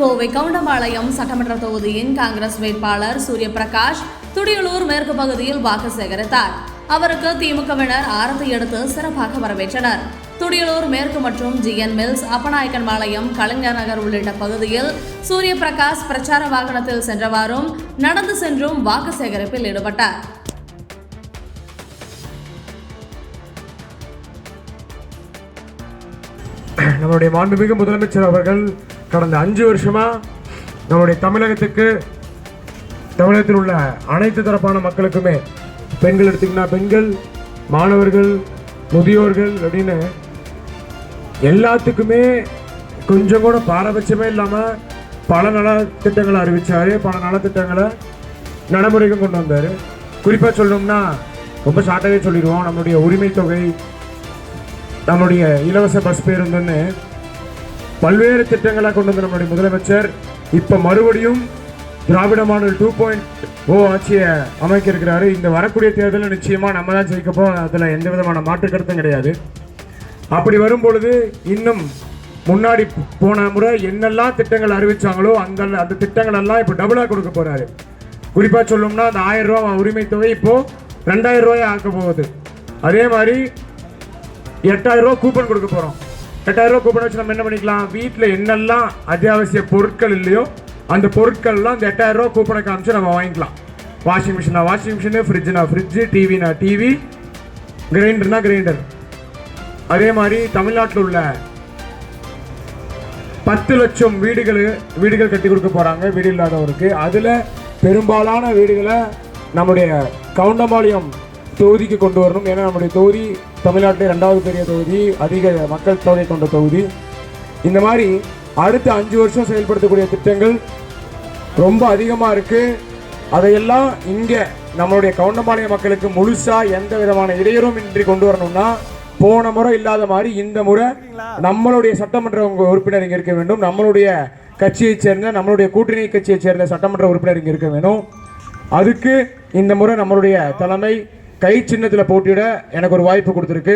கோவை கவுண்டம்பாளையம் சட்டமன்ற தொகுதியின் காங்கிரஸ் வேட்பாளர் சூரிய பிரகாஷ் துடியலூர் மேற்கு பகுதியில் வாக்கு சேகரித்தார். அவருக்கு திமுகவினர் ஆரத்தி எடுத்து சிறப்பாக வரவேற்றனர். துடியலூர் மேற்கு மற்றும் ஜிஎன் மில்ஸ், அப்பநாயக்கன்பாளையம், கலைஞர் நகர் உள்ளிட்ட பகுதியில் சூரிய பிரகாஷ் பிரச்சார வாகனத்தில் சென்றவாறும் நடந்து சென்றும் வாக்கு சேகரிப்பில் ஈடுபட்டார். நம்முடைய மாண்புமிகு முதலமைச்சர் அவர்கள் கடந்த 5 வருஷமா நம்முடைய தமிழகத்தில் உள்ள அனைத்து தரப்பான மக்களுக்குமே, பெண்கள் எடுத்துக்கினா பெண்கள், மாணவர்கள், முதியோர்கள் அப்படின்னு எல்லாத்துக்குமே கொஞ்சம் கூட பாரபட்சமே இல்லாமல் பல நலத்திட்டங்களை அறிவித்தார். பல நலத்திட்டங்களை நடைமுறைக்கும் கொண்டு வந்தார். குறிப்பாக சொல்லணும்னா ரொம்ப ஷார்ட்டாகவே சொல்லிடுவோம். நம்மளுடைய உரிமை தொகை, நம்முடைய இலவச பஸ் பேருந்துன்னு பல்வேறு திட்டங்களை கொண்டு வந்த நம்முடைய முதலமைச்சர் இப்போ மறுபடியும் திராவிட மாடல் 2.0 ஆட்சியை அமைக்க இருக்கிறாரு. இந்த வரக்கூடிய தேர்தலில் நிச்சயமாக நம்ம தான் ஜெயிக்கப்போம். அதில் எந்த விதமான மாற்று கருத்தும் கிடையாது. அப்படி வரும்பொழுது இன்னும் முன்னாடி போன முறை என்னெல்லாம் திட்டங்கள் அறிவிச்சாங்களோ அந்த திட்டங்கள் எல்லாம் இப்போ டபுளாக கொடுக்க போறாரு. குறிப்பாக சொல்லணும்னா அந்த 1000 ரூபா உரிமை தொகை இப்போ 2000 ரூபாய் ஆக்க போகுது. அதே மாதிரி 8000 ரூபா கூப்பன் கொடுக்க போகிறோம். 8000 ரூபா கூப்பன் வச்சு நம்ம என்ன பண்ணிக்கலாம், வீட்டில் என்னெல்லாம் அத்தியாவசிய பொருட்கள் இல்லையோ அந்த பொருட்கள்லாம் இந்த 8000 ரூபா கூப்பனை காமிச்சு நம்ம வாங்கிக்கலாம். வாஷிங் மிஷினா வாஷிங் மிஷினு, ஃப்ரிட்ஜுனா ஃப்ரிட்ஜு, டிவினா டிவி, கிரைண்டர்னா கிரைண்டர். அதே மாதிரி தமிழ்நாட்டில் உள்ள 10 லட்சம் வீடுகள் கட்டி கொடுக்க போகிறாங்க வீடு இல்லாதவருக்கு. அதில் பெரும்பாலான வீடுகளை நம்முடைய கவுண்டம்பாளையம் தொகுதிக்கு கொண்டு வரணும். ஏன்னா நம்முடைய தொகுதி தமிழ்நாட்டிலே 2வது பெரிய தொகுதி, அதிக மக்கள் தொகை கொண்ட தொகுதி. இந்த மாதிரி அடுத்த 5 வருஷம் செயல்படுத்தக்கூடிய திட்டங்கள் ரொம்ப அதிகமாக இருக்குது. அதையெல்லாம் இங்கே நம்மளுடைய கவுண்டம்பாளையம் மக்களுக்கு முழுசாக எந்த விதமான இடையூறும் இன்றி கொண்டு வரணும்னா போன முறை இல்லாத மாதிரி இந்த முறை நம்மளுடைய சட்டமன்ற உறுப்பினர் இங்கே இருக்க வேண்டும். நம்மளுடைய கட்சியைச் சேர்ந்த, நம்மளுடைய கூட்டணி கட்சியைச் சேர்ந்த சட்டமன்ற உறுப்பினர் இங்கே இருக்க வேணும். அதுக்கு இந்த முறை நம்மளுடைய தலைமை கை சின்னத்தில் போட்டியிட எனக்கு ஒரு வாய்ப்பு கொடுத்துருக்கு.